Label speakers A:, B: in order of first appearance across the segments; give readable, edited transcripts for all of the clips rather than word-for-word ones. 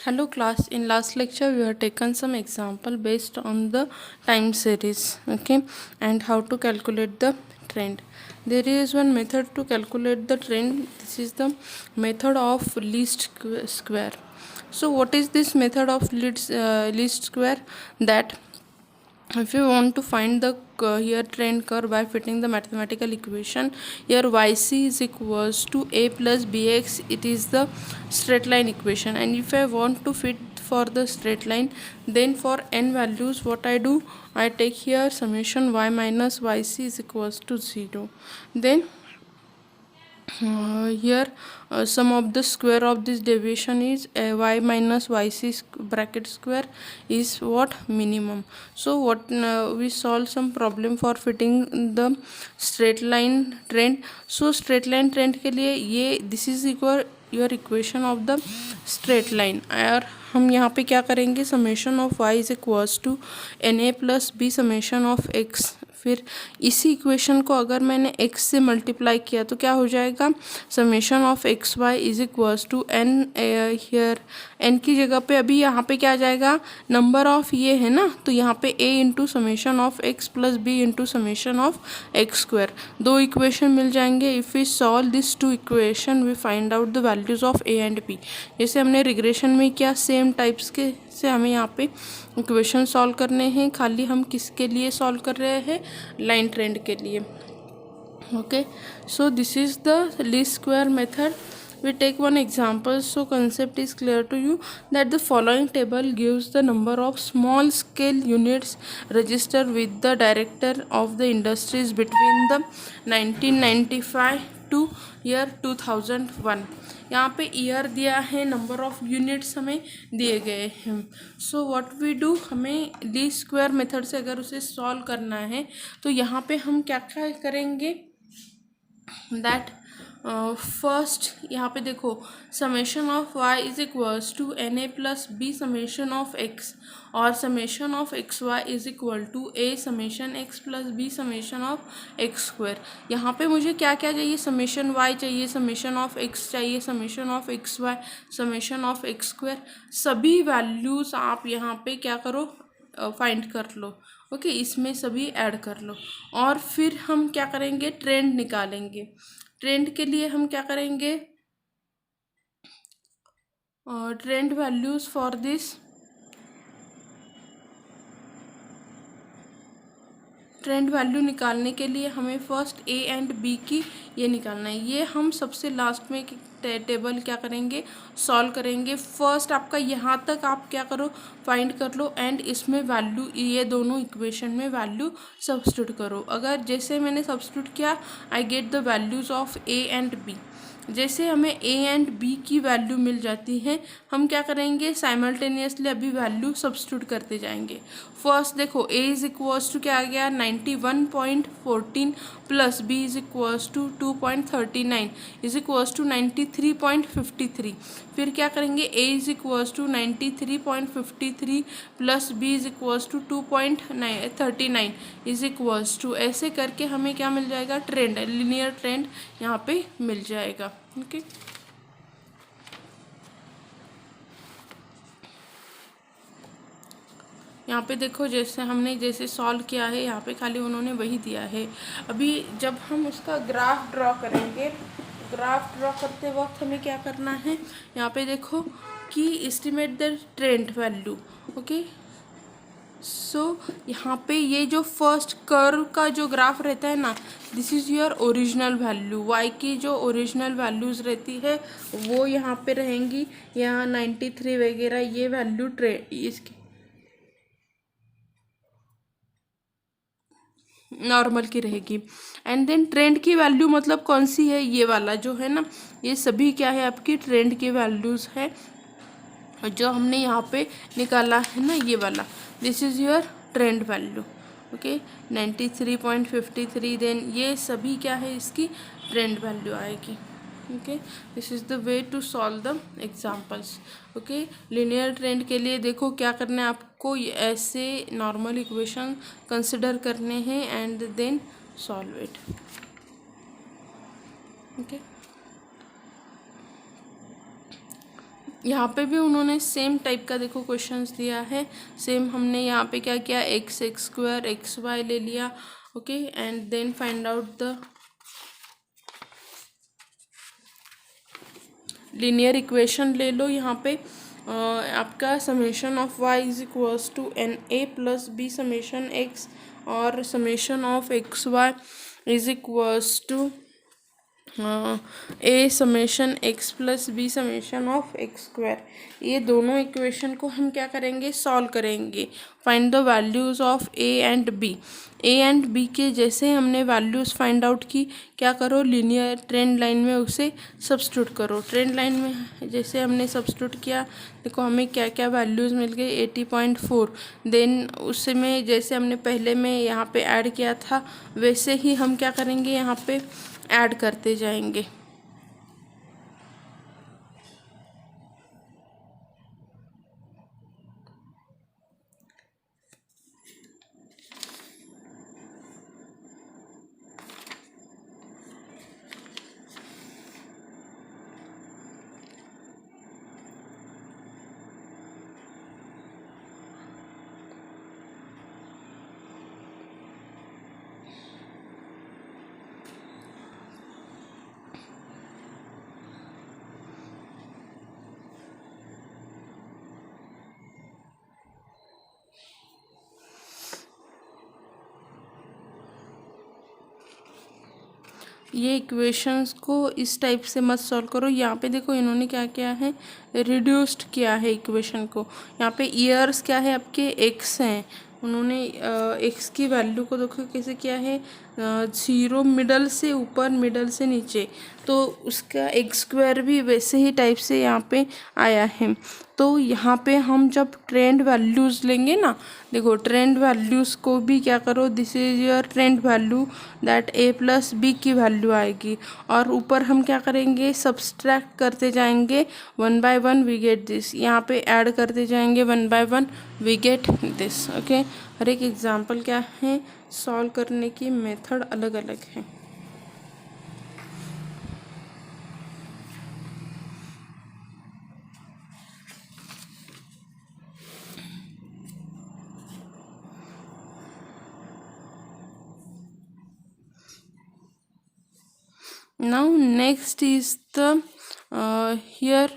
A: Hello class, in last lecture we have taken some example based on the time series, okay, and how to calculate the trend. There is one method to calculate the trend. This is the method of least square. So what is this method of least square? That if you want to find the here trend curve by fitting the mathematical equation, here yc is equals to a plus bx, it is the straight line equation. And if I want to fit for the straight line, then for n values what I do, I take here summation y minus yc is equals to 0. Then here sum of the square of this deviation is y minus yc bracket square is what, minimum. So what we solve some problem for fitting the straight line trend. So straight line trend के लिए ये this is equal your equation of the straight line. और हम यहाँ पे क्या करेंगे, summation of y is equals to N A plus B summation of x. फिर इसी इक्वेशन को अगर मैंने x से मल्टीप्लाई किया तो क्या हो जाएगा, summation of X Y is equals to N. Here N की जगह पे अभी यहाँ पे क्या आ जाएगा, नंबर ऑफ ये है ना, तो यहाँ पे a into summation of x plus B into summation of X square. दो इक्वेशन मिल जाएंगे. If we solve this two equation we find out the values of a and b. जैसे हमने रिग्रेशन में किया, सेम टाइप्स के से हमें यहाँ पे इक्वेशन सॉल्व करने हैं. खाली हम किसके लिए सॉल्व कर रहे हैं, लाइन ट्रेंड के लिए. Okay, so this is the least square method. We take one example, so concept is clear to you that the following table gives the number of small scale units registered with the director of the industries between the 1995 to year 2001. यहाँ पे year दिया है, number of units हमें दिए गए हैं. So what we do, हमें least square method से अगर उसे सॉल्व करना है तो यहाँ पे हम क्या क्या करेंगे, दैट फर्स्ट यहाँ पे देखो, summation of y is equals to N A plus B summation of x, और summation of X Y is equal to A summation x plus B summation of X square. यहाँ पे मुझे क्या क्या चाहिए, समेशन y चाहिए, summation of x चाहिए, summation of X Y, summation of X square. सभी वैल्यूज़ आप यहाँ पे क्या करो, फाइंड कर लो. ओके, इसमें सभी ऐड कर लो. और फिर हम क्या करेंगे, ट्रेंड निकालेंगे. ट्रेंड के लिए हम क्या करेंगे, trend values for this, trend value निकालने के लिए हमें फर्स्ट ए एंड बी की ये निकालना है. ये हम सबसे लास्ट में टेबल क्या करेंगे, सॉल्व करेंगे. फर्स्ट आपका यहाँ तक आप क्या करो, फाइंड कर लो, एंड इसमें वैल्यू, ये दोनों इक्वेशन में वैल्यू सब्स्टिट्यूट करो. अगर जैसे मैंने सब्स्टिट्यूट किया, I get the values of A and B. जैसे हमें ए एंड बी की वैल्यू मिल जाती है, हम क्या करेंगे, साइमल्टेनियसली अभी वैल्यू सब्स्टिट्यूट करते जाएंगे. फर्स्ट देखो, ए इज इक्वल्स टू क्या आ गया, 91.14 plus B is equals to 2.39 is equals to 93.53. फिर क्या करेंगे, A is equals to 93.53 plus B is equals to 2.39 is equals to, ऐसे करके हमें क्या मिल जाएगा, ट्रेंड, लिनियर ट्रेंड यहाँ पे मिल जाएगा. ओके, यहाँ पे देखो, जैसे हमने जैसे सॉल्व किया है, यहाँ पे खाली उन्होंने वही दिया है. अभी जब हम उसका ग्राफ ड्रॉ करेंगे, ग्राफ ड्रॉ करते वक्त हमें क्या करना है, यहाँ पे देखो कि estimate the trend value. Okay, so यहाँ पे ये जो फर्स्ट कर्व का जो ग्राफ रहता है ना, this is your original value. Y की जो ओरिजिनल वैल्यूज़ रहती है वो यहाँ पे रहेंगी, यहाँ 93 वगैरह ये वैल्यू इसकी नॉर्मल की रहेगी. एंड देन ट्रेंड की वैल्यू मतलब कौन सी है, ये वाला जो है ना, ये सभी क्या है, आपकी ट्रेंड की वैल्यूज़ है जो हमने यहाँ पे निकाला है ना, ये वाला. This is your trend value. Okay, 93.53. Then ये सभी क्या है, इसकी ट्रेंड वैल्यू आएगी. Okay, this is the way to solve the examples. Okay, linear trend के लिए देखो क्या करना है आपको, ऐसे नॉर्मल इक्वेशन कंसिडर करने हैं and then solve it. Okay, यहाँ पे भी उन्होंने सेम टाइप का देखो क्वेश्चंस दिया है। सेम हमने यहाँ पे क्या किया, एक्स स्क्वायर एक्स वाई ले लिया, okay, and then find out the linear equation ले लो। यहाँ पे आपका summation of y is equals to N A plus B summation x, और summation of X Y is equals to A summation X plus B summation of X square. ये दोनों equation को हम क्या करेंगे, सॉल्व करेंगे। Find the values of A and B. A and B के जैसे हमने वैल्यूज़ फाइंड आउट की, क्या करो, लीनियर ट्रेंड लाइन में उसे सब्स्टिट्यूट करो। ट्रेंड लाइन में जैसे हमने सब्स्टिट्यूट किया, देखो हमें क्या क्या वैल्यूज़ मिल गई, 80.4। देन उससे में जैसे हमने पहले में यहाँ पे ऐड किया था, वैसे ही हम क्या करेंगे, यहाँ पे ऐड करते जाएंगे। ये इक्वेशंस को इस टाइप से मत सॉल्व करो। यहाँ पे देखो इन्होंने क्या किया है, रिड्यूस्ड किया है इक्वेशन को। यहाँ पे ईयर्स क्या है, आपके एक्स हैं, उन्होंने एक्स की वैल्यू को देखो कैसे किया है, 0 मिडल से ऊपर मिडल से नीचे, तो उसका एक्स स्क्वायर भी वैसे ही टाइप से यहाँ पे आया है। तो यहाँ पे हम जब ट्रेंड वैल्यूज़ लेंगे ना, देखो ट्रेंड वैल्यूज़ को भी क्या करो, this is your trend value, that A plus B की वैल्यू आएगी, और ऊपर हम क्या करेंगे, सब्सट्रैक्ट करते जाएंगे, 1 बाय 1 वी गेट दिस, यहाँ पे ऐड करते जाएंगे 1 by 1 we get this, okay. हर एक एग्जाम्पल क्या है, सॉल्व करने की मेथड अलग अलग है। Now next is the here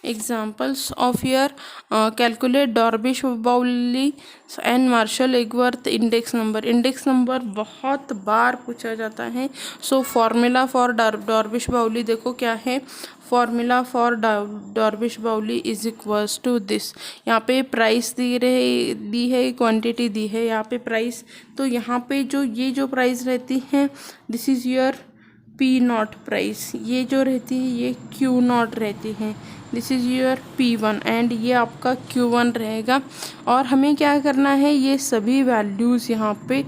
A: examples of your calculate Darvish-Bowley and Marshall-Aigworth index number। Index number बहुत बार पूछा जाता है। सो फॉर्मूला फॉर Darvish-Bowley देखो क्या है, formula for Darvish-Bowley is equals to this. यहाँ पे प्राइस दी है, क्वांटिटी दी है, यहाँ पे प्राइस, तो यहाँ पे जो प्राइस रहती है, this is your P not price, ये जो रहती है ये क्यू नॉट रहती है, this is your P1 and ये आपका Q1 रहेगा। और हमें क्या करना है, ये सभी वैल्यूज़ यहाँ पे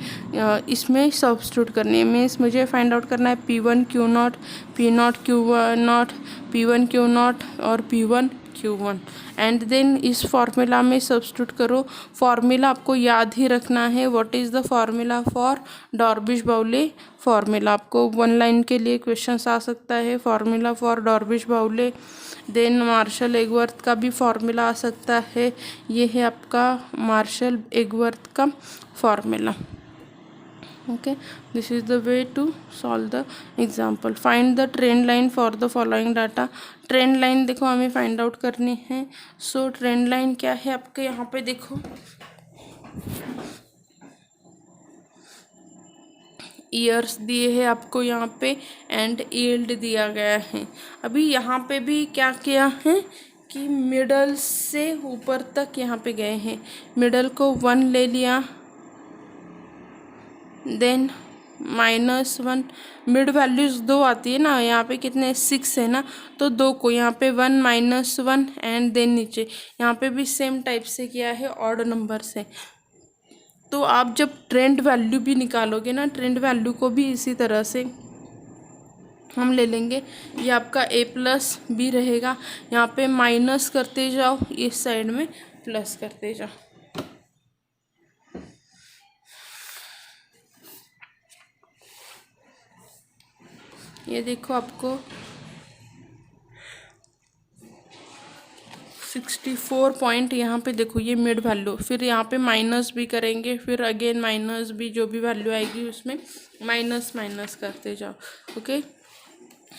A: इसमें सब्स्टिट्यूट करनी है। मीन्स मुझे फाइंड आउट करना है P1 Q naught, P naught Q1 naught, P1 Q naught और P1 Q1, एंड देन इस फॉर्मूला में सब्स्टिट्यूट करो। फॉर्मूला आपको याद ही रखना है, what is the formula for Darvish-Bowley। Formula आपको 1 लाइन के लिए क्वेश्चन आ सकता है, formula for Darvish-Bowley। Then Marshall Edgeworth का भी फॉर्मूला आ सकता है, ये है आपका मार्शल एगवर्थ का formula, okay. This is the way to solve the example. Find the trend line for the following data. Trend line देखो हमें फाइंड आउट करनी है। सो ट्रेंड लाइन क्या है आपके, यहाँ पे देखो ईयर्स दिए हैं आपको यहाँ पे, एंड यील्ड दिया गया है। अभी यहाँ पे भी क्या किया है कि मिडल से ऊपर तक यहाँ पे गए हैं, मिडल को 1 ले लिया, देन -1, मिड वैल्यूज़ 2 आती है ना, यहाँ पे कितने 6 है ना, तो 2 को यहाँ पे 1 -1 एंड देन नीचे यहाँ पे भी सेम टाइप से किया है, ऑड नंबर से। तो आप जब ट्रेंड वैल्यू भी निकालोगे ना, ट्रेंड वैल्यू को भी इसी तरह से हम ले लेंगे। ये आपका A प्लस बी रहेगा, यहाँ पे माइनस करते जाओ, इस साइड में प्लस करते जाओ। ये देखो आपको 64 पॉइंट, यहाँ पे देखो ये मिड वैल्यू, फिर यहाँ पे माइनस भी करेंगे, फिर अगेन माइनस भी, जो भी वैल्यू आएगी उसमें माइनस माइनस करते जाओ। ओके,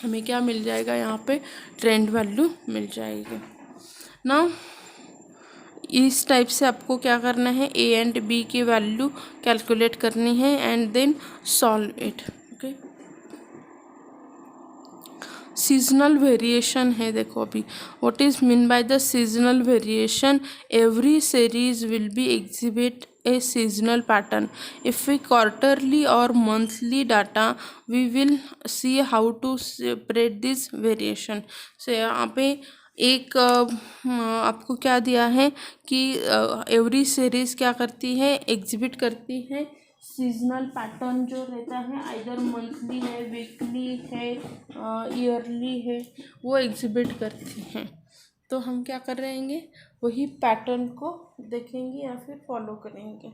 A: हमें क्या मिल जाएगा यहाँ पे, ट्रेंड वैल्यू मिल जाएगी ना। इस टाइप से आपको क्या करना है, ए एंड बी की वैल्यू कैलकुलेट करनी है and then solve it. Okay, seasonal variation है, देखो अभी what is mean by the seasonal variation, every series will be exhibit a seasonal pattern. If we quarterly or monthly data, we will see how to separate this variation. So यहाँ पे एक आपको क्या दिया है कि एवरी सीरीज क्या करती है, एग्जिबिट करती है सीजनल पैटर्न जो रहता है, आइदर मंथली है, वीकली है, ईयरली है, वो एग्जिबिट करती हैं। तो हम क्या कर रहेंगे, वही पैटर्न को देखेंगे या फिर फॉलो करेंगे।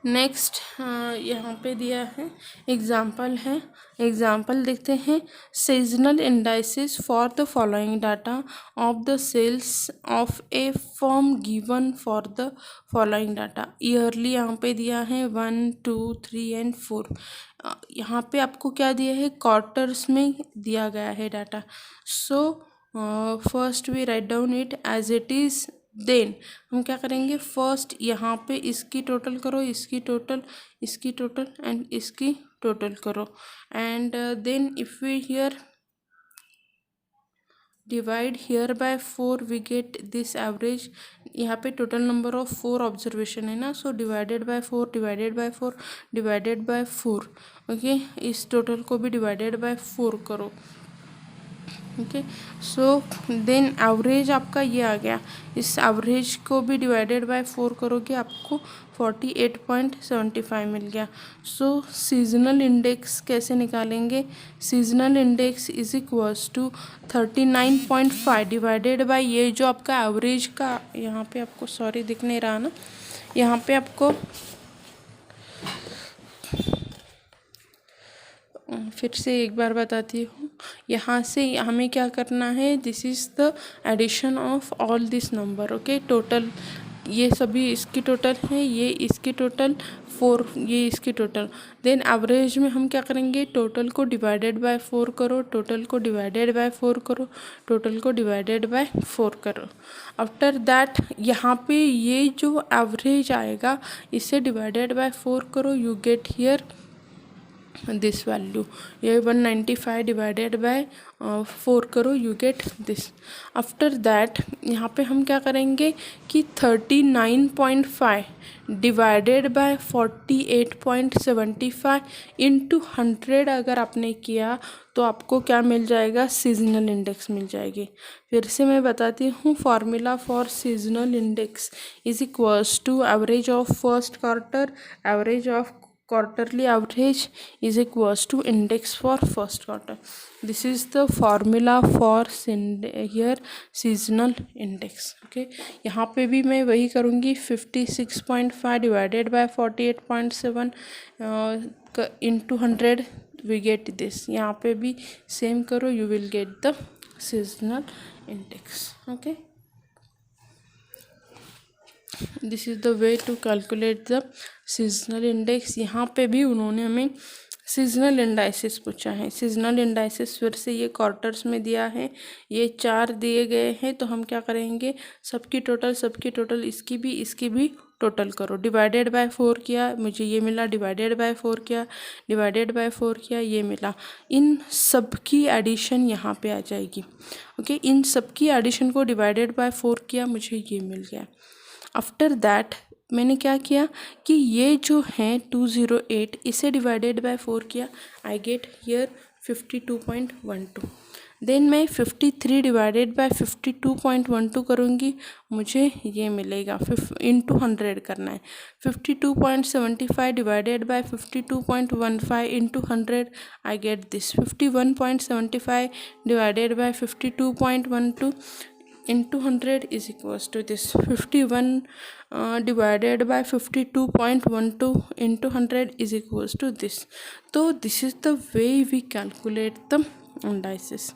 A: नेक्स्ट यहाँ पे दिया है एग्जाम्पल है, एग्जाम्पल देखते हैं। Seasonal indices for the following data of the sales of a firm given for the following data. Yearly यहाँ पे दिया है 1, 2, 3 एंड 4। यहाँ पे आपको क्या दिया है, क्वार्टर्स में दिया गया है data. So first we write down it as it is, then हम क्या करेंगे, फर्स्ट यहाँ पे इसकी टोटल करो, इसकी टोटल, इसकी टोटल एंड इसकी टोटल करो, and then if we here divide here by 4 we get this average. यहाँ पे टोटल नंबर ऑफ 4 ऑब्जर्वेशन है ना, so divided by 4 divided by 4 divided by 4। Okay, इस टोटल को भी डिवाइडेड बाय 4 करो। ओके, सो देन एवरेज आपका ये आ गया, इस एवरेज को भी डिवाइडेड बाय 4 करोगे, आपको 48.75 मिल गया। सो सीजनल इंडेक्स कैसे निकालेंगे, seasonal index is equals to 39.5 divided by ये जो आपका एवरेज का, यहाँ पे आपको सॉरी दिख नहीं रहा ना, यहाँ पे आपको फिर से एक बार बताती हूँ, यहाँ से हमें क्या करना है, this is the addition of all this number. Okay, total ये सभी इसकी टोटल है, ये इसकी टोटल 4, ये इसकी टोटल, देन एवरेज में हम क्या करेंगे, टोटल को डिवाइडेड बाय 4 करो, टोटल को डिवाइडेड बाय 4 करो, टोटल को डिवाइडेड बाय 4 करो। आफ्टर दैट यहाँ पे ये जो एवरेज आएगा, इसे डिवाइडेड बाय 4 करो, you get here this value, ये 195 डिवाइडेड बाय 4 करो, you get this. After that यहाँ पे हम क्या करेंगे कि 39.5 डिवाइडेड बाय 48.75 इंटू 100 अगर आपने किया तो आपको क्या मिल जाएगा, सीजनल इंडेक्स मिल जाएगी। फिर से मैं बताती हूँ, formula for seasonal index is equals to average of first quarter, average of quarterly average is equals to index for first quarter. This is the formula for here seasonal index. Okay, यहाँ पे भी मैं वही करूँगी, 56.5 divided by 48.7 into 100 we get this. यहाँ पे भी same करो, you will get the seasonal index. Okay, this is the way to calculate the seasonal index. यहाँ पे भी उन्होंने हमें सीजनल इंडाइसिस पूछा है। सीजनल इंडाइसिस फिर से ये क्वार्टर्स में दिया है, ये 4 दिए गए हैं, तो हम क्या करेंगे, सबकी टोटल इसकी भी टोटल करो, डिवाइडेड बाय 4 किया, मुझे ये मिला, डिवाइडेड बाय 4 किया, डिवाइडेड बाय 4 किया, ये मिला। इन सब की एडिशन यहाँ पे आ जाएगी। ओके, इन सब की एडिशन को डिवाइडेड बाय 4 किया, मुझे ये मिल गया। आफ्टर दैट मैंने क्या किया कि ये जो है 208, इसे डिवाइडेड बाय 4 किया, आई गेट हियर 52.12। देन मैं 53 डिवाइडेड बाय 52.12 करूँगी, मुझे ये मिलेगा, इंटू 100 करना है। 52.75 divided by 52.15 into 100, I get this. 51.75 divided by 52.12 into 100 is equals to this। 51 divided by 52.12 into 100 is equals to this। तो this is the way we calculate the indices।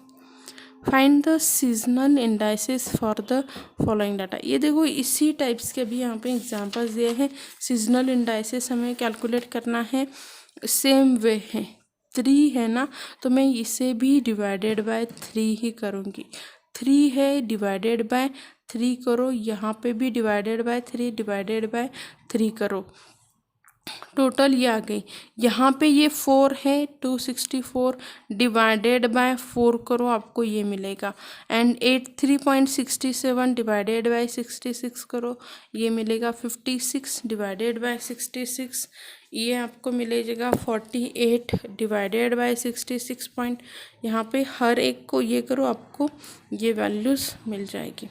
A: Find the seasonal indices for the following data. ये देखो इसी types के भी यहाँ पे examples दिए हैं। सीजनल इंडाइसेस हमें कैलकुलेट करना है, सेम वे है, 3 है ना, तो मैं इसे भी डिवाइडेड बाय 3 ही करूँगी। 3 है डिवाइडेड बाय 3 करो, यहाँ पे भी डिवाइडेड बाय 3 डिवाइडेड बाय 3 करो, टोटल ये आ गई। यहाँ पे ये 4 है, 264 डिवाइडेड बाय 4 करो, आपको ये मिलेगा। एंड 83.67 डिवाइडेड बाय 66 करो, ये मिलेगा। 56 डिवाइडेड बाय 66, ये आपको मिलेगा 48 डिवाइडेड बाय 66 पॉइंट। यहाँ पे हर एक को ये करो, आपको ये वैल्यूज़ मिल जाएगी।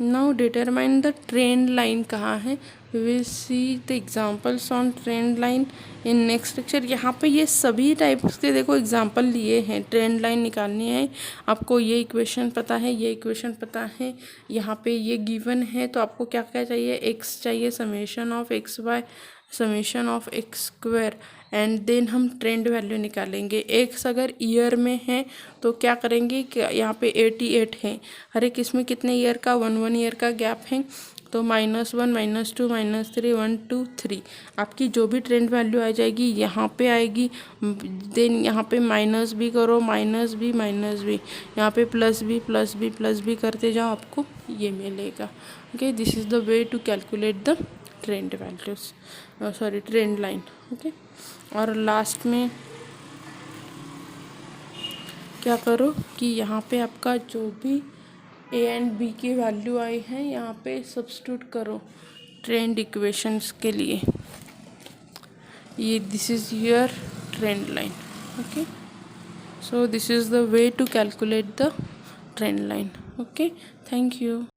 A: Now determine the trend line कहाँ है, we will see the examples on trend line in next lecture. यहाँ पे ये सभी टाइप्स के देखो एग्जाम्पल लिए हैं। ट्रेंड लाइन निकालनी है आपको, ये इक्वेशन पता है, ये इक्वेशन पता है, यहाँ पे ये गिवन है, तो आपको क्या क्या चाहिए, एक्स चाहिए, summation of X by summation of X square, and then हम ट्रेंड वैल्यू निकालेंगे। एक्स अगर ईयर में है तो क्या करेंगे कि यहाँ पे 88 है, हर एक इसमें कितने ईयर का, 1 ईयर का गैप है, तो -1 -2 -3 1 2 3 आपकी जो भी ट्रेंड वैल्यू आ जाएगी यहाँ पे आएगी। देन यहाँ पे माइनस भी करो, माइनस भी यहाँ पे प्लस भी करते जाओ, आपको ये मिलेगा। Okay, this is the way to calculate the trend values, sorry trend line. Okay, और लास्ट में क्या करो कि यहाँ पे आपका जो भी ए एंड बी की वैल्यू आई है यहाँ पे सब्स्टिट्यूट करो ट्रेंड इक्वेशंस के लिए। ये this is your trend line. Okay, so this is the way to calculate the trend line. Okay, thank you.